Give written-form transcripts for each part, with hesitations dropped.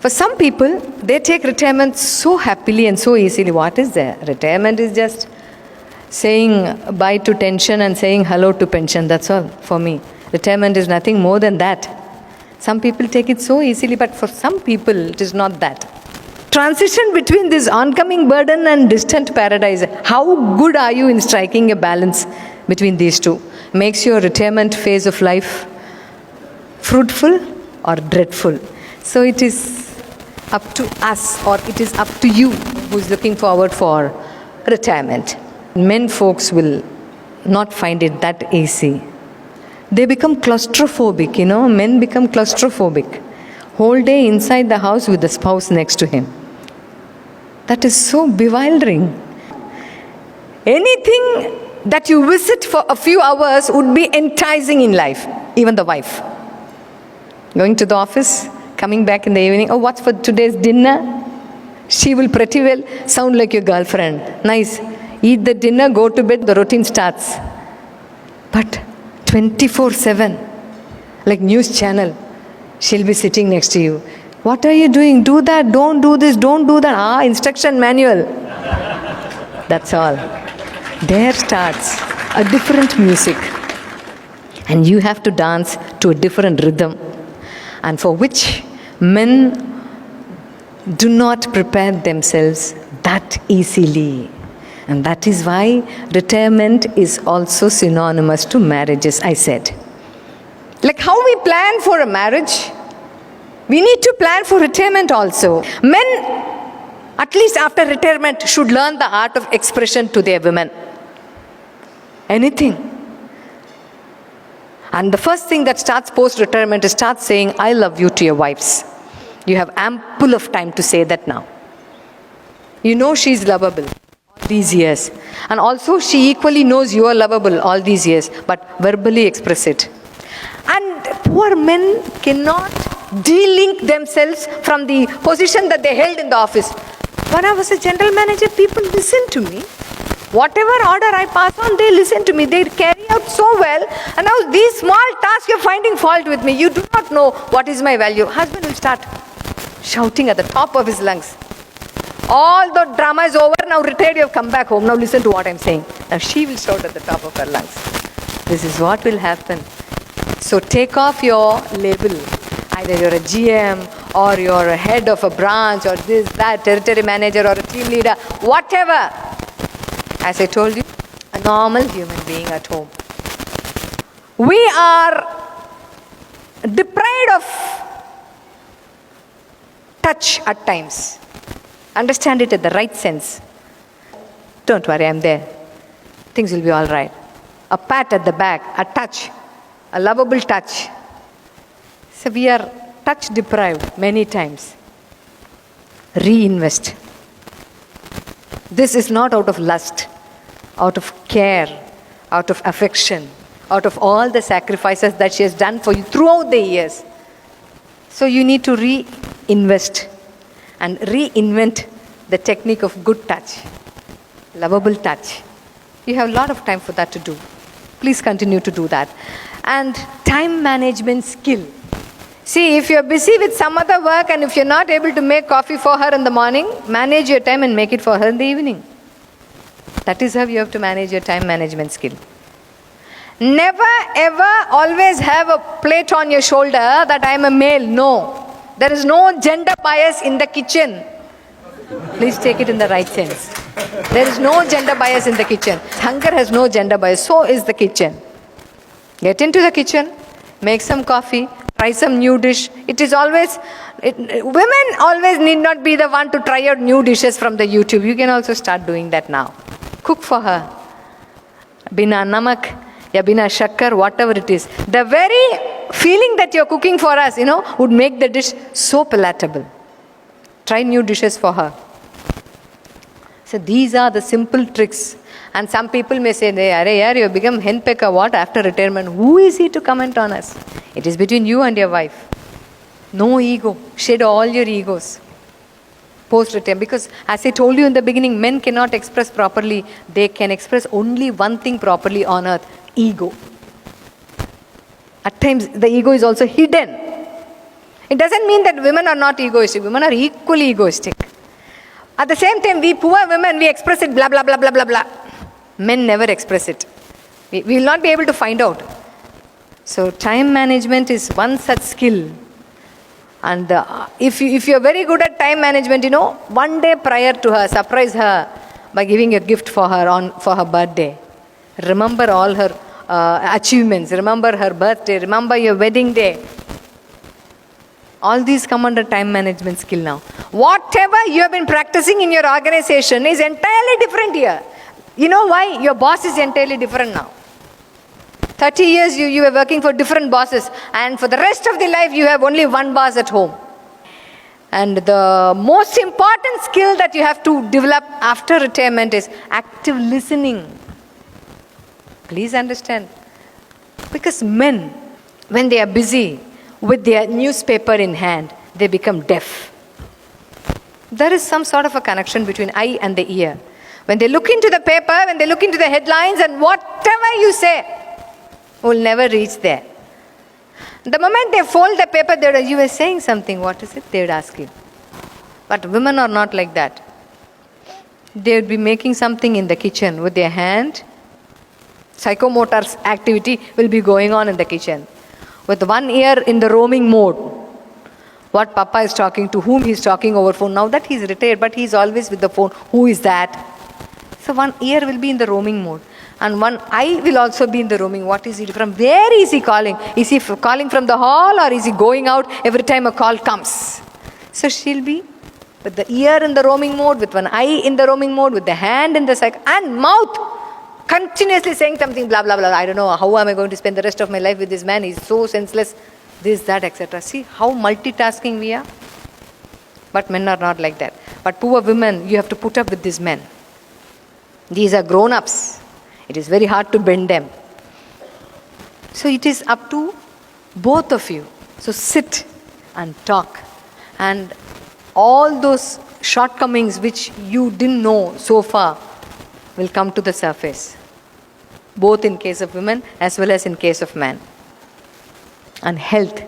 For some people, they take retirement so happily and so easily. What is there? Retirement is just saying bye to tension and saying hello to pension. That's all for me. Retirement is nothing more than that. Some people take it so easily, but for some people, it is not that. Transition between this oncoming burden and distant paradise. How good are you in striking a balance between these two? Makes your retirement phase of life fruitful or dreadful. So it is up to us, or it is up to you who is looking forward for retirement. Men folks will not find it that easy. They become claustrophobic, men become claustrophobic. Whole day inside the house with the spouse next to him. That is so bewildering. Anything that you visit for a few hours would be enticing in life, even the wife. Going to the office, coming back in the evening, what's for today's dinner? She will pretty well sound like your girlfriend. Nice. Eat the dinner, go to bed, the routine starts. But 24/7, like news channel, she'll be sitting next to you. What are you doing? Do that, don't do this, don't do that. Instruction manual. That's all. There starts a different music. And you have to dance to a different rhythm. And for which men do not prepare themselves that easily. And that is why retirement is also synonymous to marriages, I said. Like how we plan for a marriage, we need to plan for retirement also. Men, at least after retirement, should learn the art of expression to their women. Anything. And the first thing that starts post-retirement is start saying, I love you to your wives. You have ample of time to say that now. You know she's lovable all these years. And also she equally knows you are lovable all these years. But verbally express it. And poor men cannot de-link themselves from the position that they held in the office. When I was a general manager, people listened to me. Whatever order I pass on, they listen to me. They carry out so well. And now these small tasks you're finding fault with me. You do not know what is my value. Husband will start shouting at the top of his lungs. All the drama is over. Now retired, you have come back home. Now listen to what I'm saying. Now she will shout at the top of her lungs. This is what will happen. So take off your label. Either you're a GM or you're a head of a branch or this, that, territory manager or a team leader, whatever. As I told you, a normal human being at home. We are deprived of touch at times. Understand it in the right sense. Don't worry, I'm there. Things will be all right. A pat at the back, a touch, a lovable touch. So we are touch deprived many times. Reinvest. This is not out of lust, out of care, out of affection, out of all the sacrifices that she has done for you throughout the years. So you need to reinvest and reinvent the technique of good touch, lovable touch. You have a lot of time for that to do. Please continue to do that. And time management skill. See, if you're busy with some other work and if you're not able to make coffee for her in the morning, manage your time and make it for her in the evening. That is how you have to manage your time management skill. Never ever always have a plate on your shoulder that I am a male. No. There is no gender bias in the kitchen. Please take it in the right sense. There is no gender bias in the kitchen. Hunger has no gender bias. So is the kitchen. Get into the kitchen, make some coffee, try some new dish. It is always, women always need not be the one to try out new dishes from the YouTube. You can also start doing that now. Cook for her. Bina namak, ya bina shakkar, whatever it is. The very feeling that you're cooking for us, would make the dish so palatable. Try new dishes for her. So these are the simple tricks. And some people may say, "Arey, you have become henpecker, what, after retirement? Who is he to comment on us?" It is between you and your wife. No ego. Shed all your egos. Post-retirement. Because as I told you in the beginning, men cannot express properly. They can express only one thing properly on earth. Ego. At times, the ego is also hidden. It doesn't mean that women are not egoistic. Women are equally egoistic. At the same time, we poor women, we express it blah, blah, blah, blah, blah, blah. Men never express it. We will not be able to find out. So time management is one such skill. And if you're very good at time management, one day prior to her, surprise her by giving a gift for her birthday. Remember all her achievements. Remember her birthday. Remember your wedding day. All these come under time management skill now. Whatever you have been practicing in your organization is entirely different here. You know why? Your boss is entirely different now. 30 years you were working for different bosses, and for the rest of the life you have only one boss at home. And the most important skill that you have to develop after retirement is active listening. Please understand. Because men, when they are busy with their newspaper in hand, they become deaf. There is some sort of a connection between eye and the ear. When they look into the paper, when they look into the headlines, and whatever you say will never reach there. The moment they fold the paper, you were saying something, what is it? They would ask you. But women are not like that. They would be making something in the kitchen with their hand. Psychomotor activity will be going on in the kitchen. With one ear in the roaming mode. What Papa is talking to, whom he is talking over phone. Now that he is retired, but he is always with the phone. Who is that? So one ear will be in the roaming mode. And one eye will also be in the roaming. What is he from? Where is he calling? Is he calling from the hall, or is he going out every time a call comes? So she'll be with the ear in the roaming mode, with one eye in the roaming mode, with the hand in the cycle, and mouth continuously saying something, blah, blah, blah. I don't know, how am I going to spend the rest of my life with this man? He's so senseless, this, that, etc. See how multitasking we are? But men are not like that. But poor women, you have to put up with these men. These are grown-ups. It is very hard to bend them. So it is up to both of you. So sit and talk. And all those shortcomings which you didn't know so far will come to the surface. Both in case of women as well as in case of men. And health.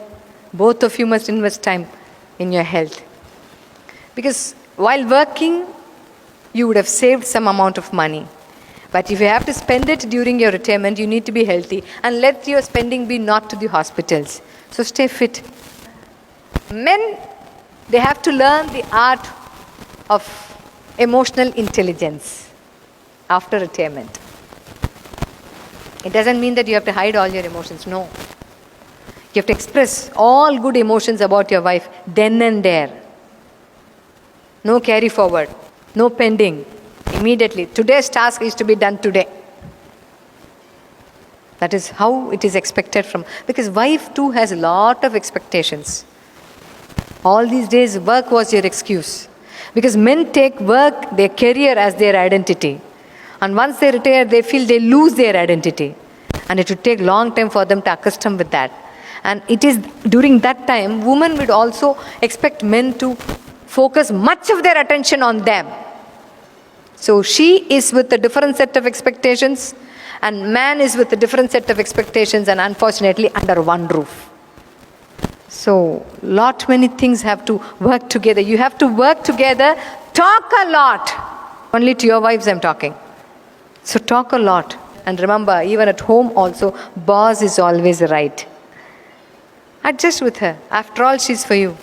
Both of you must invest time in your health. Because while working, you would have saved some amount of money. But if you have to spend it during your retirement, you need to be healthy. And let your spending be not to the hospitals. So stay fit. Men, they have to learn the art of emotional intelligence after retirement. It doesn't mean that you have to hide all your emotions. No. You have to express all good emotions about your wife then and there. No carry forward. No pending. Immediately. Today's task is to be done today. That is how it is expected from. Because wife too has a lot of expectations. All these days work was your excuse. Because men take work, their career as their identity. And once they retire, they feel they lose their identity. And it would take long time for them to accustom with that. And it is during that time, women would also expect men to focus much of their attention on them. So she is with a different set of expectations, and man is with a different set of expectations, and unfortunately under one roof. So many things have to work together. You have to work together, talk a lot. Only to your wives I'm talking. So talk a lot. And remember, even at home also, boss is always right. Adjust with her. After all, she's for you.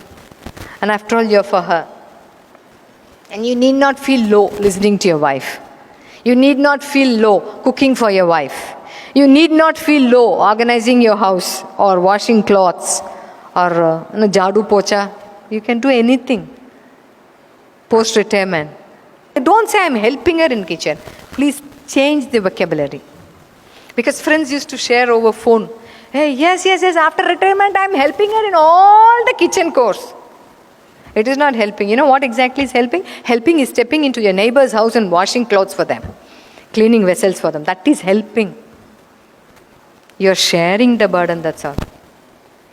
And after all, you're for her. And you need not feel low listening to your wife. You need not feel low cooking for your wife. You need not feel low organizing your house or washing clothes or jadu pocha. You can do anything post-retirement. Don't say I'm helping her in kitchen. Please change the vocabulary. Because friends used to share over phone. Hey, yes, after retirement I'm helping her in all the kitchen chores. It is not helping. You know what exactly is helping? Helping is stepping into your neighbor's house and washing clothes for them. Cleaning vessels for them. That is helping. You're sharing the burden, that's all.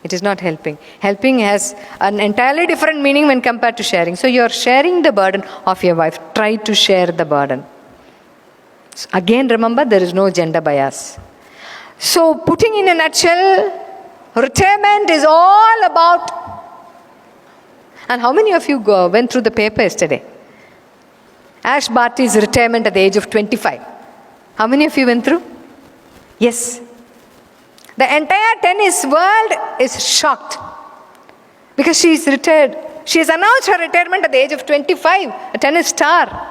It is not helping. Helping has an entirely different meaning when compared to sharing. So you're sharing the burden of your wife. Try to share the burden. So again, remember, there is no gender bias. So putting in a nutshell, retirement is all about And how many of you went through the paper yesterday? Ash Barty's retirement at the age of 25. How many of you went through? Yes. The entire tennis world is shocked because she is retired. She has announced her retirement at the age of 25, a tennis star.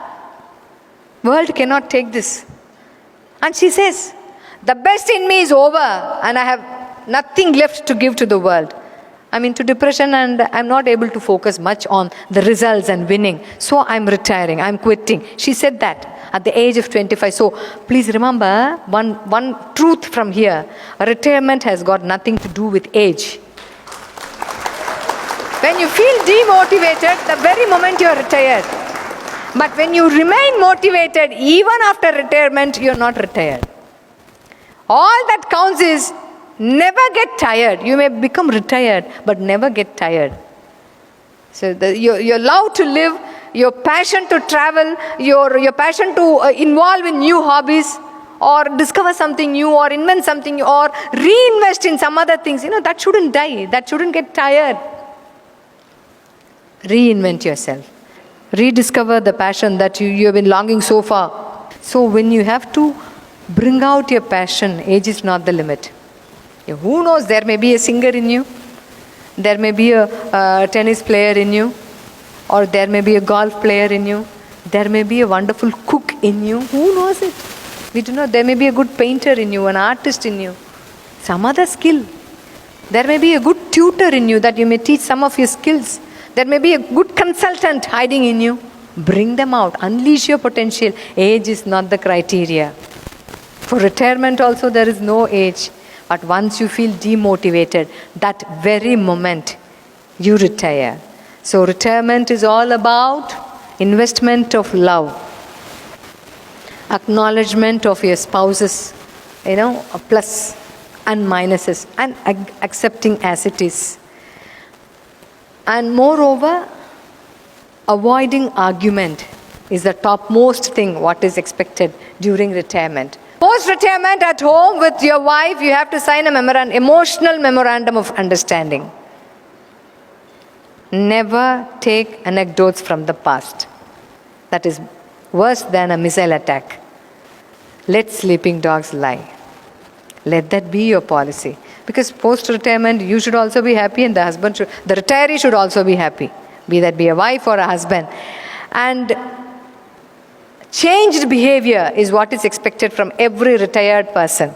World cannot take this. And she says, the best in me is over and I have nothing left to give to the world. I'm into depression and I'm not able to focus much on the results and winning. So I'm retiring, I'm quitting. She said that at the age of 25. So please remember one truth from here. Retirement has got nothing to do with age. When you feel demotivated, the very moment you are retired. But when you remain motivated, even after retirement, you are not retired. All that counts is never get tired. You may become retired, but never get tired. So your love to live, your passion to travel, your passion to involve in new hobbies, or discover something new, or invent something new, or reinvest in some other things, that shouldn't die. That shouldn't get tired. Reinvent yourself. Rediscover the passion that you have been longing so far. So when you have to bring out your passion, age is not the limit. Who knows, there may be a singer in you, there may be a tennis player in you, or there may be a golf player in you, there may be a wonderful cook in you. Who knows it? We do not. There may be a good painter in you, an artist in you, some other skill. There may be a good tutor in you that you may teach some of your skills. There may be a good consultant hiding in you. Bring them out. Unleash your potential. Age is not the criteria. For retirement also there is no age. But once you feel demotivated, that very moment you retire. So retirement is all about investment of love. Acknowledgement of your spouse's, plus and minuses, and accepting as it is. And moreover, avoiding argument is the topmost thing what is expected during retirement. Post-retirement at home with your wife, you have to sign emotional memorandum of understanding. Never take anecdotes from the past. That is worse than a missile attack. Let sleeping dogs lie. Let that be your policy. Because post-retirement, you should also be happy, and the retiree should also be happy. Be that be a wife or a husband. And changed behavior is what is expected from every retired person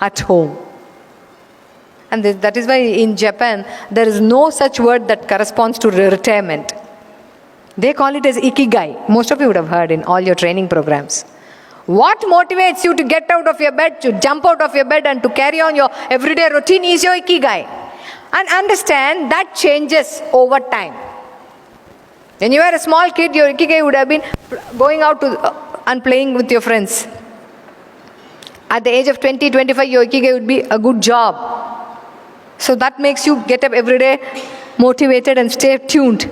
at home. And that is why in Japan, there is no such word that corresponds to retirement. They call it as ikigai. Most of you would have heard in all your training programs. What motivates you to get out of your bed, to jump out of your bed and to carry on your everyday routine is your ikigai. And understand that changes over time. When you were a small kid, your ikigai would have been going out and playing with your friends. At the age of 20, 25, your ikigai would be a good job. So that makes you get up every day motivated and stay tuned.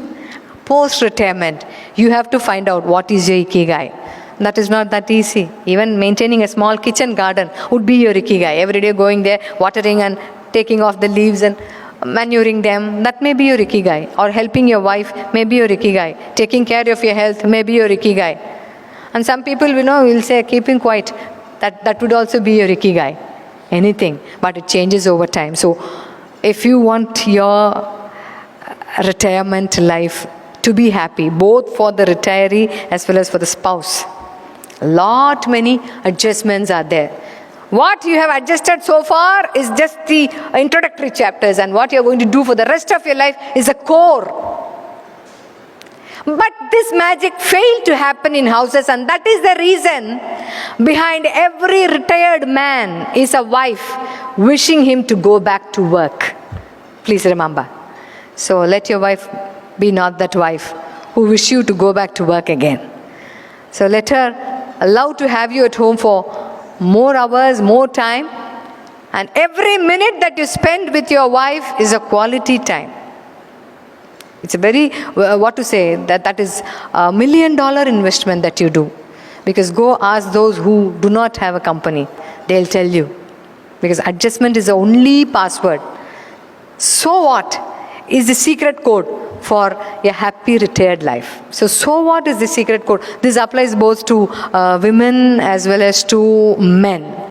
Post-retirement, you have to find out what is your ikigai. That is not that easy. Even maintaining a small kitchen garden would be your ikigai. Every day going there, watering and taking off the leaves and manuring them, that may be your ikigai. Or helping your wife may be your ikigai. Taking care of your health may be your ikigai. And some people, will say keeping quiet. That would also be your ikigai. Anything. But it changes over time. So if you want your retirement life to be happy, both for the retiree as well as for the spouse, many adjustments are there. What you have adjusted so far is just the introductory chapters, and what you are going to do for the rest of your life is the core. But this magic failed to happen in houses, and that is the reason behind every retired man is a wife wishing him to go back to work. Please remember. So let your wife be not that wife who wish you to go back to work again. So let her allow to have you at home for more hours, more time. And every minute that you spend with your wife is a quality time. It's a very, that is $1 million investment that you do. Because go ask those who do not have a company. They'll tell you. Because adjustment is the only password. So what is the secret code for a happy retired life. So what is the secret code? This applies both to women as well as to men.